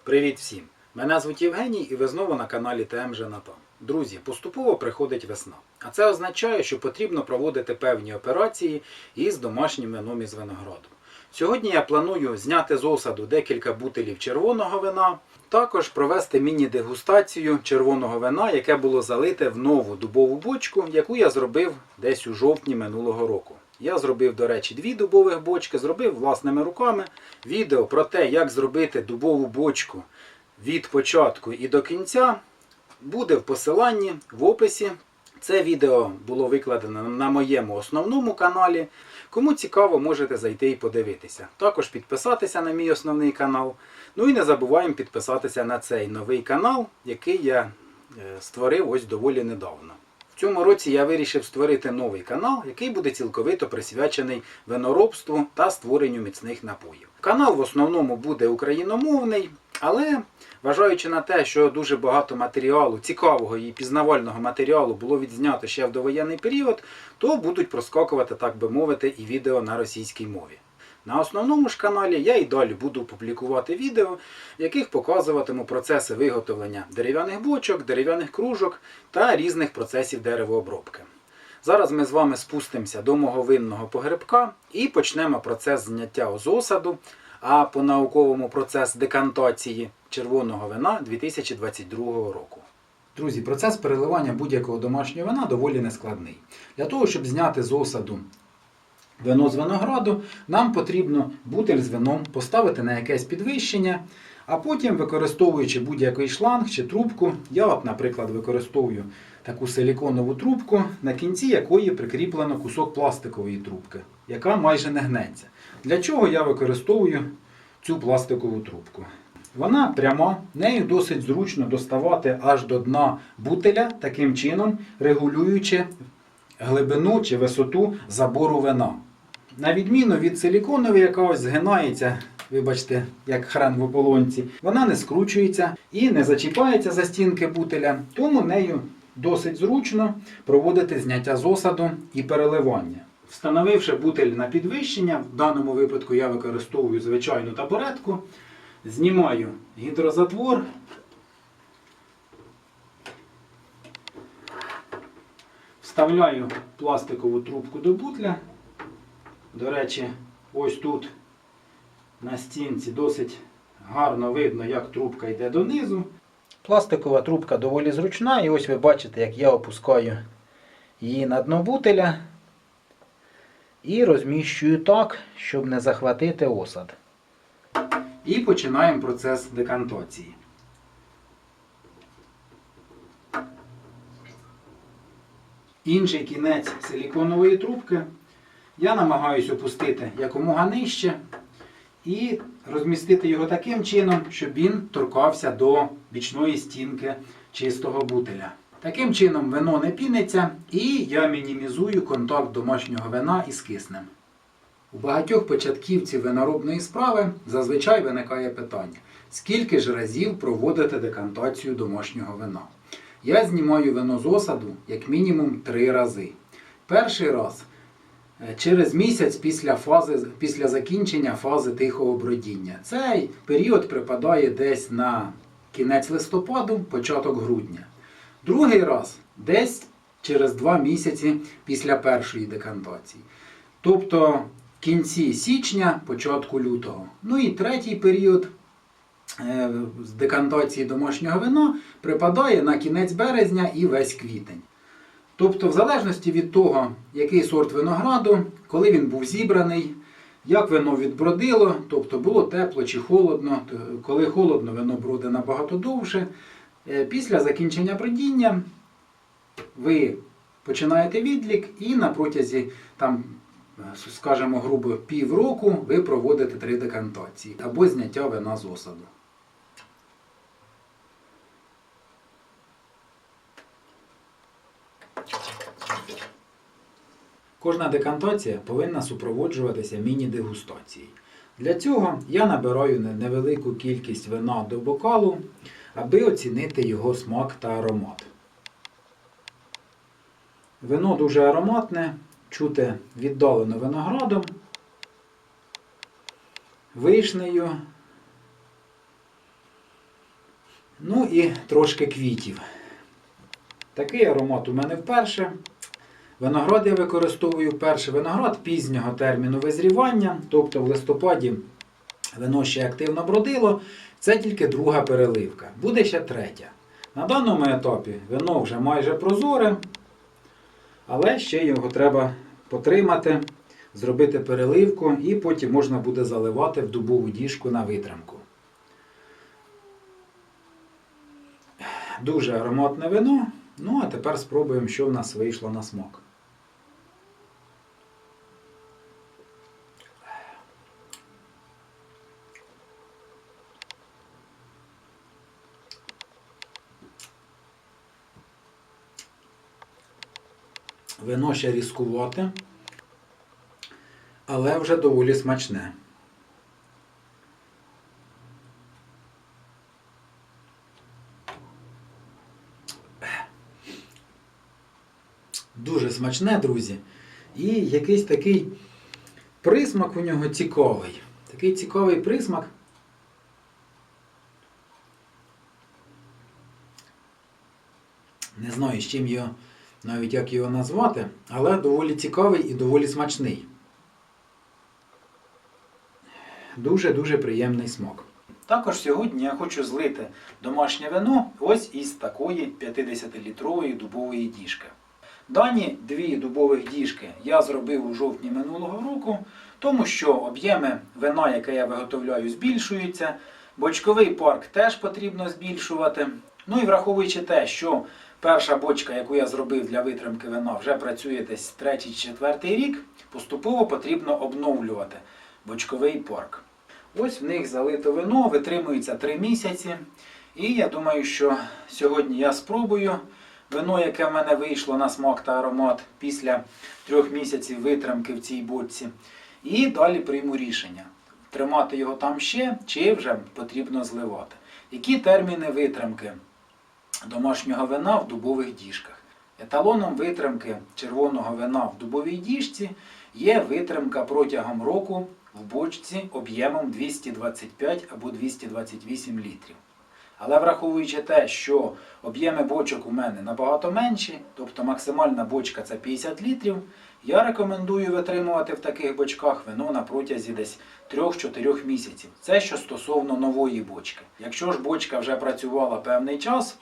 Привіт всім! Мене звуть Євгеній і ви знову на каналі ТМ Женатан. Друзі, поступово приходить весна. А це означає, що потрібно проводити певні операції із домашнім вином із винограду. Сьогодні я планую зняти з осаду декілька бутилів червоного вина, також провести міні-дегустацію червоного вина, яке було залите в нову дубову бочку, яку я зробив десь у жовтні минулого року. Я зробив, до речі, 2 дубових бочки, зробив власними руками. Відео про те, як зробити дубову бочку від початку і до кінця, буде в посиланні, в описі. Це відео було викладено на моєму основному каналі. Кому цікаво, можете зайти і подивитися. Також підписатися на мій основний канал. Ну і не забуваємо підписатися на цей новий канал, який я створив ось доволі недавно. В цьому році я вирішив створити новий канал, який буде цілковито присвячений виноробству та створенню міцних напоїв. Канал в основному буде україномовний, але зважаючи на те, що дуже багато матеріалу, цікавого і пізнавального матеріалу було відзнято ще в довоєнний період, то будуть проскакувати, так би мовити, і відео на російській мові. На основному ж каналі я і далі буду публікувати відео, в яких показуватиму процеси виготовлення дерев'яних бочок, дерев'яних кружок та різних процесів деревообробки. Зараз ми з вами спустимося до мого винного погребка і почнемо процес зняття з осаду, а по-науковому процес декантації червоного вина 2022 року. Друзі, процес переливання будь-якого домашнього вина доволі нескладний. Для того, щоб зняти з осаду вино з винограду, нам потрібно бутиль з вином поставити на якесь підвищення, а потім, використовуючи будь-який шланг чи трубку, я от, наприклад, використовую таку силіконову трубку, на кінці якої прикріплено кусок пластикової трубки, яка майже не гнеться. Для чого я використовую цю пластикову трубку? Вона пряма, нею досить зручно доставати аж до дна бутиля, таким чином регулюючи глибину чи висоту забору вина. На відміну від силіконової, яка ось згинається, вибачте, як хрен в ополонці, вона не скручується і не зачіпається за стінки бутиля, тому нею досить зручно проводити зняття з осаду і переливання. Встановивши бутиль на підвищення, в даному випадку я використовую звичайну табуретку, знімаю гідрозатвор, вставляю пластикову трубку до бутля. До речі, ось тут на стінці досить гарно видно, як трубка йде донизу. Пластикова трубка доволі зручна, і ось ви бачите, як я опускаю її на дно бутиля і розміщую так, щоб не захватити осад. І починаємо процес декантації. Інший кінець силіконової трубки я намагаюся опустити якомога нижче і розмістити його таким чином, щоб він торкався до бічної стінки чистого бутиля. Таким чином вино не піниться і я мінімізую контакт домашнього вина із киснем. У багатьох початківців виноробної справи зазвичай виникає питання, скільки ж разів проводити декантацію домашнього вина. Я знімаю вино з осаду як мінімум 3 рази. Перший раз через місяць після закінчення фази тихого бродіння. Цей період припадає десь на кінець листопаду, початок грудня. Другий раз десь через 2 місяці після першої декантації. Тобто в кінці січня, початку лютого. Ну і третій період з декантації домашнього вина припадає на кінець березня і весь квітень. Тобто в залежності від того, який сорт винограду, коли він був зібраний, як вино відбродило, тобто було тепло чи холодно, коли холодно, вино броде набагато довше. Після закінчення бродіння ви починаєте відлік і на протязі, скажімо грубо, півроку ви проводите 3 декантації або зняття вина з осаду. Кожна декантація повинна супроводжуватися міні-дегустацією. Для цього я набираю невелику кількість вина до бокалу, аби оцінити його смак та аромат. Вино дуже ароматне, чути віддалено виноградом, вишнею, Ну і трошки квітів. Такий аромат у мене вперше. Виноград я використовую вперше. Виноград пізнього терміну визрівання, тобто в листопаді вино ще активно бродило. Це тільки друга переливка. Буде ще третя. На даному етапі вино вже майже прозоре, але ще його треба потримати, зробити переливку і потім можна буде заливати в дубову діжку на витримку. Дуже ароматне вино. Ну, а тепер спробуємо, що в нас вийшло на смак. Вино ще різкувате, але вже доволі смачне. Дуже смачне, друзі. І якийсь такий присмак у нього цікавий. Такий цікавий присмак. Не знаю, з чим його, навіть як його назвати, але доволі цікавий і доволі смачний. Дуже-дуже приємний смак. Також сьогодні я хочу злити домашнє вино ось із такої 50-літрової дубової діжки. Дані дві дубових діжки я зробив у жовтні минулого року, тому що об'єми вина, яке я виготовляю, збільшуються, бочковий парк теж потрібно збільшувати. Ну і враховуючи те, що перша бочка, яку я зробив для витримки вина, вже працює десь 3-4 рік, поступово потрібно обновлювати бочковий парк. Ось в них залито вино, витримується 3 місяці. І я думаю, що сьогодні я спробую вино, яке в мене вийшло на смак та аромат після 3 місяців витримки в цій бочці. І далі прийму рішення, тримати його там ще, чи вже потрібно зливати. Які терміни витримки домашнього вина в дубових діжках? Еталоном витримки червоного вина в дубовій діжці є витримка протягом року в бочці об'ємом 225 або 228 літрів. Але враховуючи те, що об'єми бочок у мене набагато менші, тобто максимальна бочка це 50 літрів, я рекомендую витримувати в таких бочках вино на протязі десь 3-4 місяців. Це що стосовно нової бочки. Якщо ж бочка вже працювала певний час,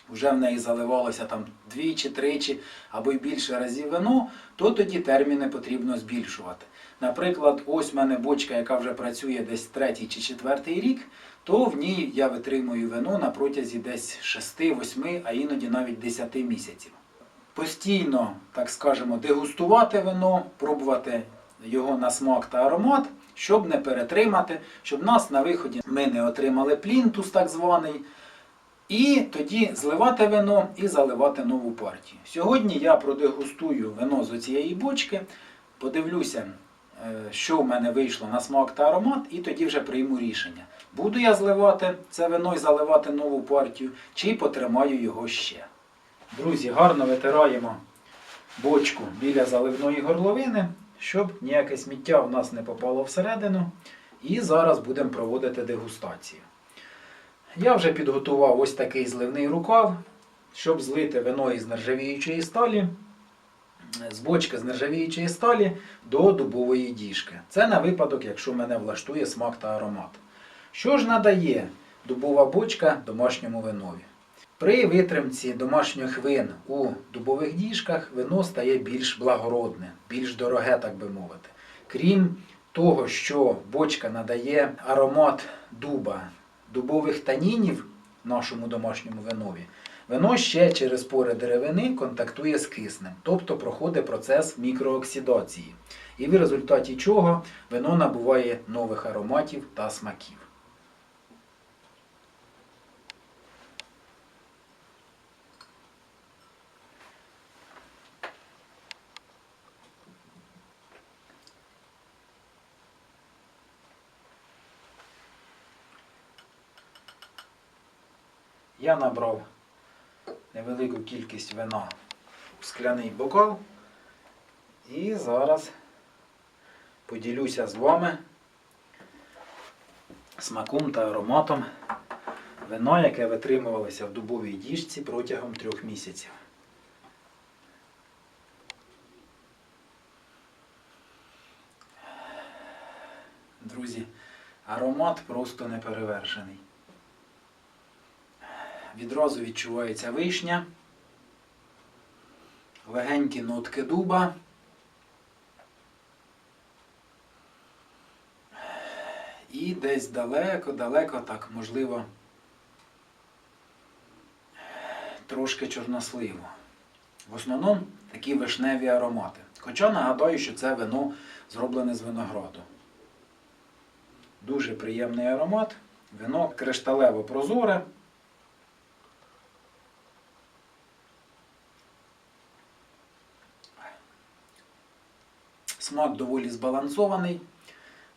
вже в неї заливалося там 2-3 або й більше разів вино, то тоді терміни потрібно збільшувати. Наприклад, ось в мене бочка, яка вже працює десь 3-й чи 4-й рік, то в ній я витримую вино на протязі десь 6-8, а іноді навіть 10 місяців. Постійно, так скажемо, дегустувати вино, пробувати його на смак та аромат, щоб не перетримати, щоб нас на виході ми не отримали плінтус так званий, і тоді зливати вино і заливати нову партію. Сьогодні я продегустую вино з оцієї бочки, подивлюся, що в мене вийшло на смак та аромат, і тоді вже прийму рішення. Буду я зливати це вино і заливати нову партію, чи потримаю його ще. Друзі, гарно витираємо бочку біля заливної горловини, щоб ніяке сміття в нас не попало всередину. І зараз будемо проводити дегустацію. Я вже підготував ось такий зливний рукав, щоб злити вино із нержавіючої сталі, з бочки з нержавіючої сталі до дубової діжки. Це на випадок, якщо мене влаштує смак та аромат. Що ж надає дубова бочка домашньому винові? При витримці домашніх вин у дубових діжках вино стає більш благородне, більш дороге, так би мовити. Крім того, що бочка надає аромат дуба, дубових танінів нашому домашньому винові, вино ще через пори деревини контактує з киснем, тобто проходить процес мікрооксидації. І в результаті чого вино набуває нових ароматів та смаків. Я набрав невелику кількість вина у скляний бокал і зараз поділюся з вами смаком та ароматом Вино, яке витримувалося в дубовій діжці протягом 3 місяців. Друзі, аромат просто неперевершений. Відразу відчувається вишня, легенькі нотки дуба, і десь далеко, так, можливо, трошки чорносливу. В основному такі вишневі аромати. Хоча нагадаю, що це вино зроблене з винограду. Дуже приємний аромат, вино кришталево прозоре. Смак доволі збалансований,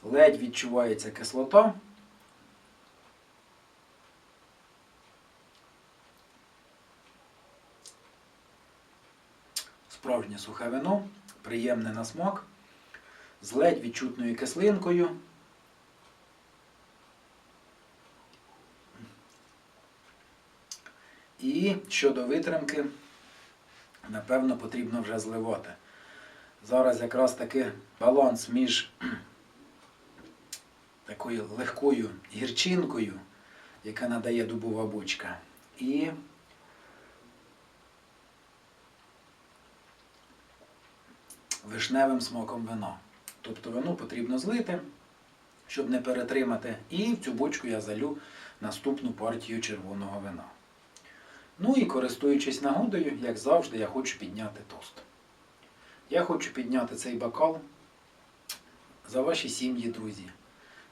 ледь відчувається кислота. Справжнє сухе вино, приємне на смак, з ледь відчутною кислинкою. І щодо витримки, напевно, потрібно вже зливати. Зараз якраз таки баланс між такою легкою гірчинкою, яка надає дубова бочка, і вишневим смаком вина. Тобто вино потрібно злити, щоб не перетримати. І в цю бочку я залю наступну партію червоного вина. Ну і користуючись нагодою, як завжди, я хочу підняти тост. Я хочу підняти цей бокал за ваші сім'ї, друзі,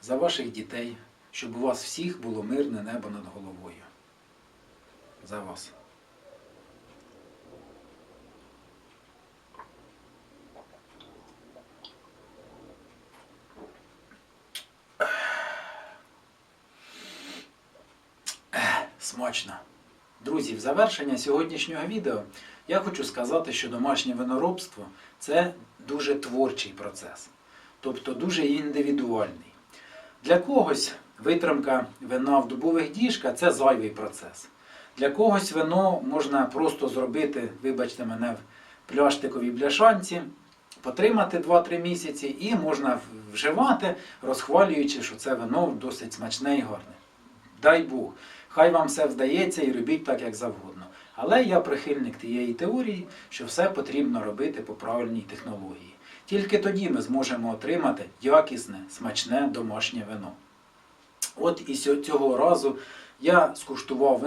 за ваших дітей, щоб у вас всіх було мирне небо над головою. За вас. Смачно. Друзі, в завершення сьогоднішнього відео я хочу сказати, що домашнє виноробство – це дуже творчий процес. Тобто дуже індивідуальний. Для когось витримка вина в дубових діжках – це зайвий процес. Для когось вино можна просто зробити, вибачте мене, в пляштиковій бляшанці, потримати 2-3 місяці і можна вживати, розхвалюючи, що це вино досить смачне і гарне. Дай Бог, хай вам все вдається і робіть так, як завгодно. Але я прихильник тієї теорії, що все потрібно робити по правильній технології. Тільки тоді ми зможемо отримати якісне, смачне домашнє вино. От і цього разу я скуштував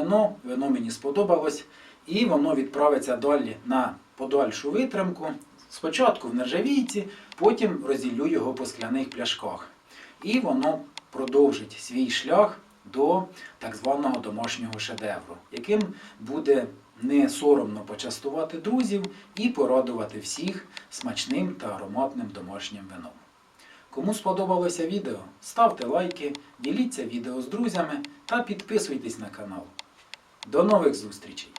вино мені сподобалось, і воно відправиться далі на подальшу витримку. Спочатку в нержавійці, потім розділю його по скляних пляшках. І воно продовжить свій шлях до так званого домашнього шедевру, яким буде не соромно почастувати друзів і порадувати всіх смачним та ароматним домашнім вином. Кому сподобалося відео, ставте лайки, діліться відео з друзями та підписуйтесь на канал. До нових зустрічей!